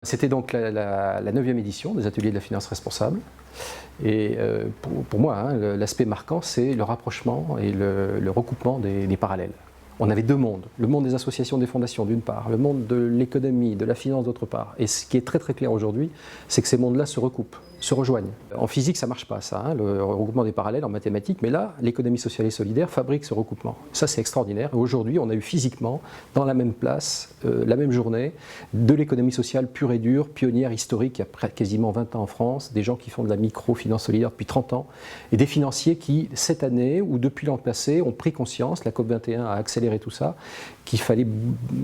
C'était donc la 9e édition des Ateliers de la finance responsable. Et pour moi, hein, l'aspect marquant, c'est le rapprochement et le recoupement des parallèles. On avait deux mondes, le monde des associations, des fondations d'une part, le monde de l'économie, de la finance d'autre part. Et ce qui est très très clair aujourd'hui, c'est que ces mondes-là se recoupent, se rejoignent. En physique, ça ne marche pas, ça, hein, le regroupement des parallèles en mathématiques, mais là, l'économie sociale et solidaire fabrique ce recoupement. Ça, c'est extraordinaire. Et aujourd'hui, on a eu physiquement, dans la même place, la même journée, de l'économie sociale pure et dure, pionnière, historique, il y a quasiment 20 ans en France, des gens qui font de la microfinance solidaire depuis 30 ans, et des financiers qui, cette année ou depuis l'an passé, ont pris conscience, la COP21 a accéléré tout ça, qu'il fallait,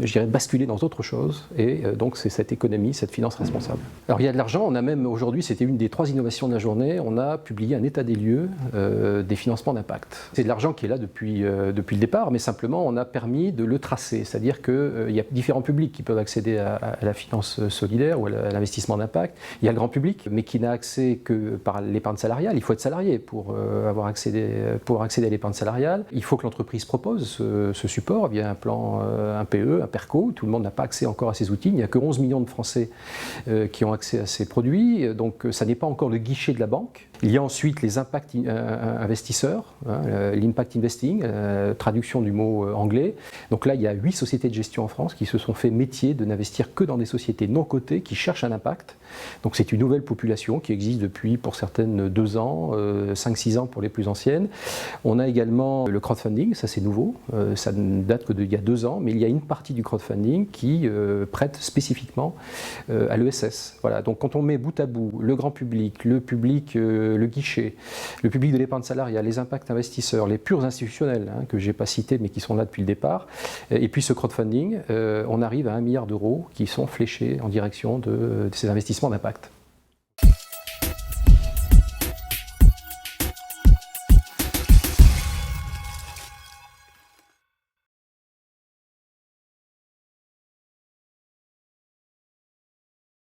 je dirais, basculer dans autre chose, et donc c'est cette économie, cette finance responsable. Alors il y a de l'argent, on a même aujourd'hui, c'était une des 3 innovations de la journée, on a publié un état des lieux des financements d'impact. C'est de l'argent qui est là depuis le départ, mais simplement on a permis de le tracer, c'est-à-dire qu'il y a différents publics qui peuvent accéder à la finance solidaire ou à l'investissement d'impact. Il y a le grand public, mais qui n'a accès que par l'épargne salariale. Il faut être salarié pour accéder à l'épargne salariale. Il faut que l'entreprise propose ce support via un plan, un PE, un PERCO. Tout le monde n'a pas accès encore à ces outils. Il n'y a que 11 millions de Français qui ont accès à ces produits. Donc ça n'est pas encore le guichet de la banque. Il y a ensuite les impact investisseurs, hein, l'impact investing, traduction du mot anglais. Donc là, il y a 8 sociétés de gestion en France qui se sont fait métier de n'investir que dans des sociétés non cotées qui cherchent un impact. Donc c'est une nouvelle population qui existe depuis, pour certaines, 2 ans, 5-6 ans pour les plus anciennes. On a également le crowdfunding, ça c'est nouveau, ça ne date que d'il y a 2 ans, mais il y a une partie du crowdfunding qui prête spécifiquement à l'ESS. Voilà. Donc quand on met bout à bout le grand public, le guichet, le public de l'épargne salariale, les impacts investisseurs, les purs institutionnels, hein, que je n'ai pas cités mais qui sont là depuis le départ, et puis ce crowdfunding, on arrive à 1 milliard d'euros qui sont fléchés en direction de ces investissements d'impact.